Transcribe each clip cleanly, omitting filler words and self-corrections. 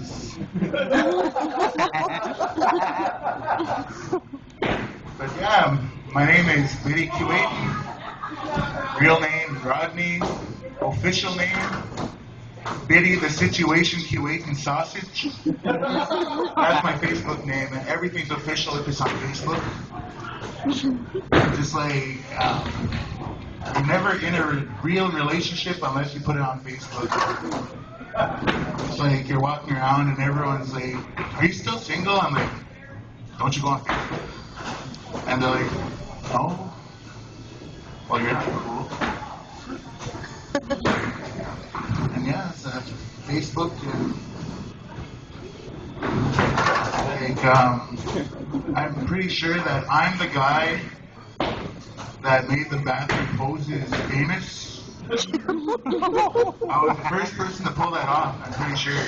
friends. But yeah, my name is Biddy Keewatin. Real name Rodney. Official name Biddy, the Situation Keewatin Sausage. That's my Facebook name, and everything's official if it's on Facebook. Just like you're never in a real relationship unless you put it on Facebook. It's like you're walking around and everyone's like, "Are you still single?" I'm like, "Don't you go on Facebook?" And they're like, "Oh, well, you're not cool." And yeah, so that's Facebook. And like, I'm pretty sure that I'm the guy that made the bathroom poses famous. I was the first person to pull that off, I'm pretty sure.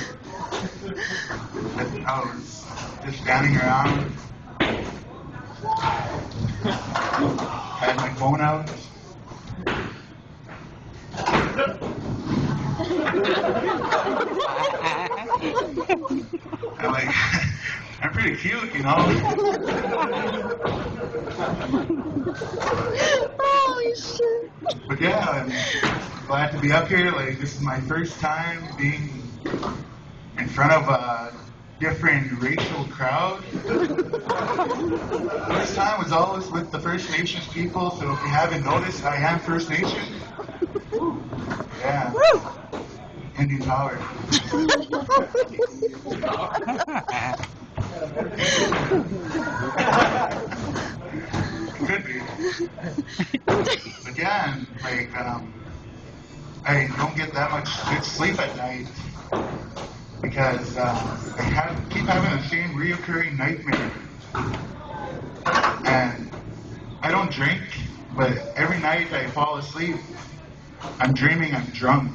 I was just standing around. I had my phone out. I'm like, I'm pretty cute, you know? Holy shit. But yeah, I'm glad to be up here. Like, this is my first time being in front of a different racial crowd. First time was always with the First Nations people, so if you haven't noticed, I am First Nation. Yeah. Indian power. Could be. But yeah, like, I don't get that much good sleep at night because I keep having the same reoccurring nightmare. And I don't drink, but every night I fall asleep, I'm dreaming I'm drunk.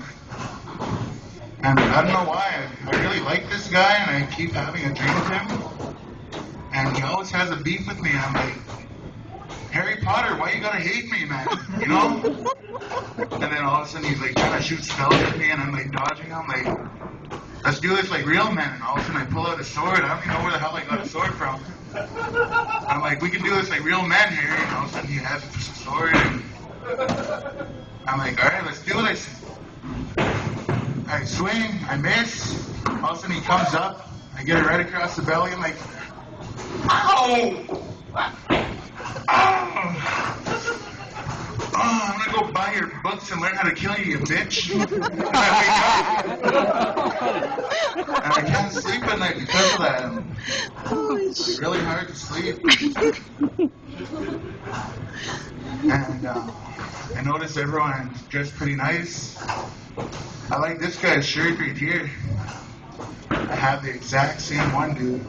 And I don't know why. I really like this guy, and I keep having a dream of him. And he always has a beef with me. And I'm like, Harry Potter, why you gotta hate me, man? You know? And then all of a sudden he's like trying to shoot spells at me, and I'm like dodging him. Like, let's do this like real men. And all of a sudden I pull out a sword. I don't even know where the hell I got a sword from. I'm like, we can do this like real men here. And all of a sudden he has a sword, and I'm like, all right, let's do this. I swing, I miss. All of a sudden he comes up. I get it right across the belly. I'm like, ow! Oh, I'm gonna go buy your books and learn how to kill you, you bitch. And I wake up. And I can't sleep at night because of that. It's really hard to sleep. And I notice everyone's dressed pretty nice. I like this guy's shirt right here. I have the exact same one, dude.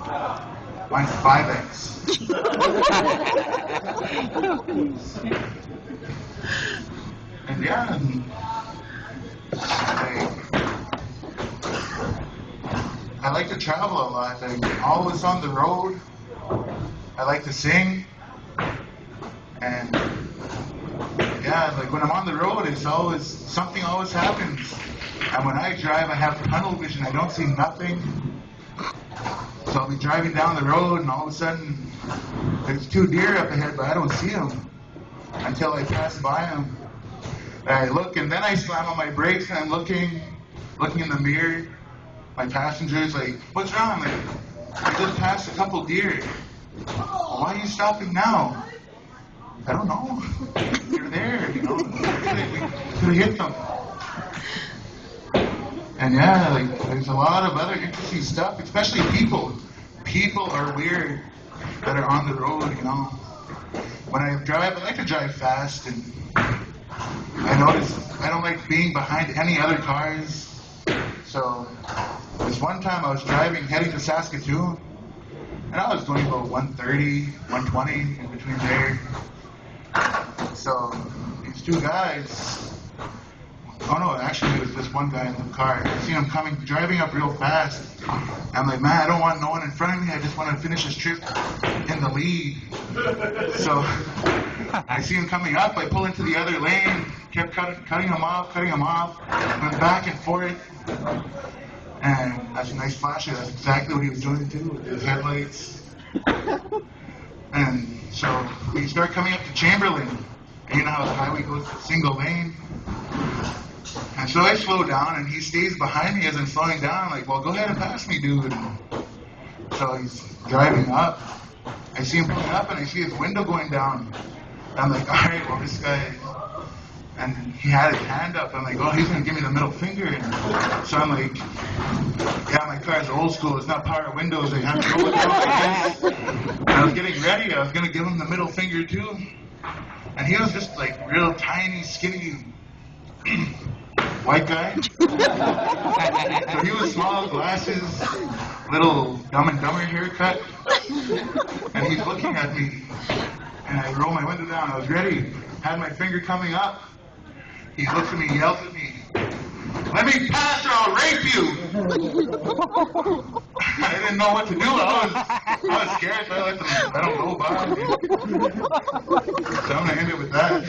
Mine's 5X. And yeah, I like to travel a lot. I'm always on the road. I like to sing. And yeah, like when I'm on the road, it's always, something always happens. And when I drive, I have tunnel vision. I don't see nothing. So I'll be driving down the road, and all of a sudden, there's 2 deer up ahead, but I don't see them until I pass by them. And I look, and then I slam on my brakes, and I'm looking in the mirror. My passenger's like, "What's wrong?" Like, "I just passed a couple deer." "Why are you stopping now?" "I don't know. They're there, you know. We could have hit them." And yeah, like, there's a lot of other interesting stuff, especially people. People are weird that are on the road, you know. When I drive, I like to drive fast, and I notice I don't like being behind any other cars. So this one time I was driving, heading to Saskatoon, and I was going about 130, 120, in between there. So these 2 guys, oh no, actually it was just one guy in the car. I see him coming, driving up real fast. I'm like, man, I don't want no one in front of me. I just want to finish this trip in the lead. So I see him coming up. I pull into the other lane, kept cutting him off, went back and forth. And that's a nice flashlight. That's exactly what he was doing too, with his headlights. And so we start coming up to Chamberlain. And you know how the highway goes to single lane? And so I slow down, and he stays behind me as I'm slowing down. I'm like, well, go ahead and pass me, dude. And so he's driving up. I see him pulling up, and I see his window going down. And I'm like, all right, well, this guy... And he had his hand up. I'm like, oh, he's going to give me the middle finger. And so I'm like, yeah, my car's old school. It's not power windows. I have to go with it like this. And I was getting ready. I was going to give him the middle finger, too. And he was just like real tiny, skinny white guy. So he was small, glasses, little Dumb and Dumber haircut. And he's looking at me. And I roll my window down. I was ready. Had my finger coming up. He looks at me, yells at me, "Let me pass or I'll rape you!" I didn't know what to do. I was scared, so I let him go by. So I'm going to end it with that.